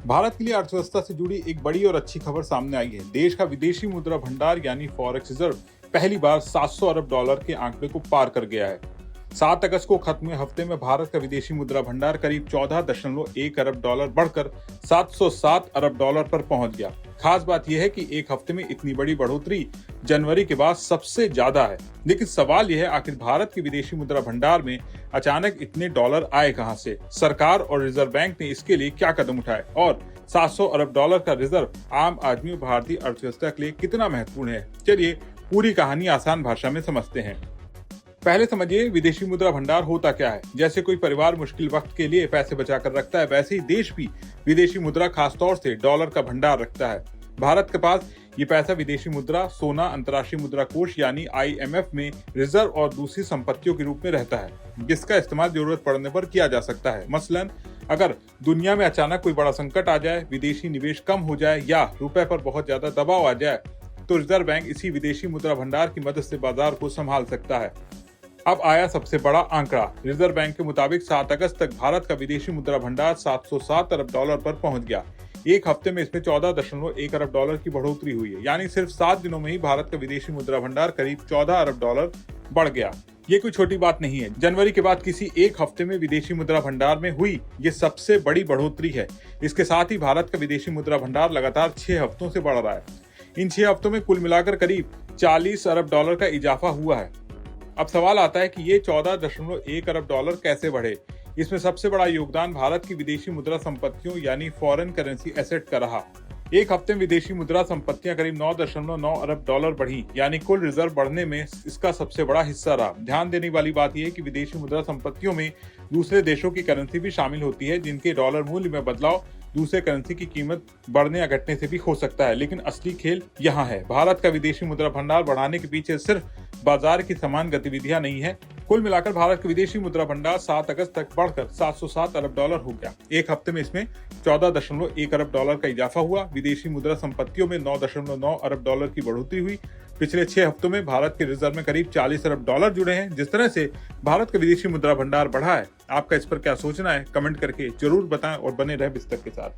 भारत के लिए अर्थव्यवस्था से जुड़ी एक बड़ी और अच्छी खबर सामने आई है। देश का विदेशी मुद्रा भंडार यानी फॉरेक्स रिजर्व पहली बार 700 अरब डॉलर के आंकड़े को पार कर गया है। 7 अगस्त को खत्म हुए हफ्ते में भारत का विदेशी मुद्रा भंडार करीब 14.1 अरब डॉलर बढ़कर 707 अरब डॉलर पर पहुंच गया। खास बात यह है कि एक हफ्ते में इतनी बड़ी बढ़ोतरी जनवरी के बाद सबसे ज्यादा है। लेकिन सवाल यह है, आखिर भारत के विदेशी मुद्रा भंडार में अचानक इतने डॉलर आए कहां से? सरकार और रिजर्व बैंक ने इसके लिए क्या कदम उठाए और 700 अरब डॉलर का रिजर्व आम आदमी और भारतीय अर्थव्यवस्था के लिए कितना महत्वपूर्ण है? चलिए पूरी कहानी आसान भाषा में समझते हैं। पहले समझिए विदेशी मुद्रा भंडार होता क्या है। जैसे कोई परिवार मुश्किल वक्त के लिए पैसे बचाकर रखता है, वैसे ही देश भी विदेशी मुद्रा खासतौर से डॉलर का भंडार रखता है। भारत के पास ये पैसा विदेशी मुद्रा, सोना, अंतर्राष्ट्रीय मुद्रा कोष यानी IMF में रिजर्व और दूसरी संपत्तियों के रूप में रहता है, जिसका इस्तेमाल जरूरत पड़ने पर किया जा सकता है। मसलन अगर दुनिया में अचानक कोई बड़ा संकट आ जाए, विदेशी निवेश कम हो जाए या रुपए पर बहुत ज्यादा दबाव आ जाए, तो रिजर्व बैंक इसी विदेशी मुद्रा भंडार की मदद से बाजार को संभाल सकता है। अब आया सबसे बड़ा आंकड़ा। रिजर्व बैंक के मुताबिक 7 अगस्त तक भारत का विदेशी मुद्रा भंडार 707 अरब डॉलर पर पहुंच गया। एक हफ्ते में इसमें 14.1 अरब डॉलर की बढ़ोतरी हुई है, यानी सिर्फ 7 दिनों में ही भारत का विदेशी मुद्रा भंडार करीब 14 अरब डॉलर बढ़ गया। ये कोई छोटी बात नहीं है। जनवरी के बाद किसी एक हफ्ते में विदेशी मुद्रा भंडार में हुई ये सबसे बड़ी बढ़ोतरी है। इसके साथ ही भारत का विदेशी मुद्रा भंडार लगातार 6 हफ्तों से बढ़ रहा है। इन 6 हफ्तों में कुल मिलाकर करीब 40 अरब डॉलर का इजाफा हुआ है। अब सवाल आता है कि ये 14.1 अरब डॉलर कैसे बढ़े? इसमें सबसे बड़ा योगदान भारत की विदेशी मुद्रा संपत्तियों यानी फॉरेन करेंसी एसेट का रहा। एक हफ्ते में विदेशी मुद्रा संपत्तियां करीब 9.9 अरब डॉलर बढ़ी, यानी कुल रिजर्व बढ़ने में इसका सबसे बड़ा हिस्सा रहा। ध्यान देने वाली बात यह है कि विदेशी मुद्रा संपत्तियों में दूसरे देशों की करेंसी भी शामिल होती है, जिनके डॉलर मूल्य में बदलाव दूसरे करेंसी की कीमत बढ़ने या घटने से भी हो सकता है। लेकिन असली खेल यहाँ है। भारत का विदेशी मुद्रा भंडार बढ़ाने के पीछे सिर्फ बाजार की समान गतिविधियां नहीं है। कुल मिलाकर भारत का विदेशी मुद्रा भंडार 7 अगस्त तक बढ़कर 707 अरब डॉलर हो गया। एक हफ्ते में इसमें 14.1 अरब डॉलर का इजाफा हुआ। विदेशी मुद्रा संपत्तियों में 9.9 अरब डॉलर की बढ़ोतरी हुई। पिछले 6 हफ्तों में भारत के रिजर्व में करीब 40 अरब डॉलर जुड़े हैं। जिस तरह से भारत का विदेशी मुद्रा भंडार बढ़ा है, आपका इस पर क्या सोचना है? कमेंट करके जरूर बताएं और बने रहे बिस्तर के साथ।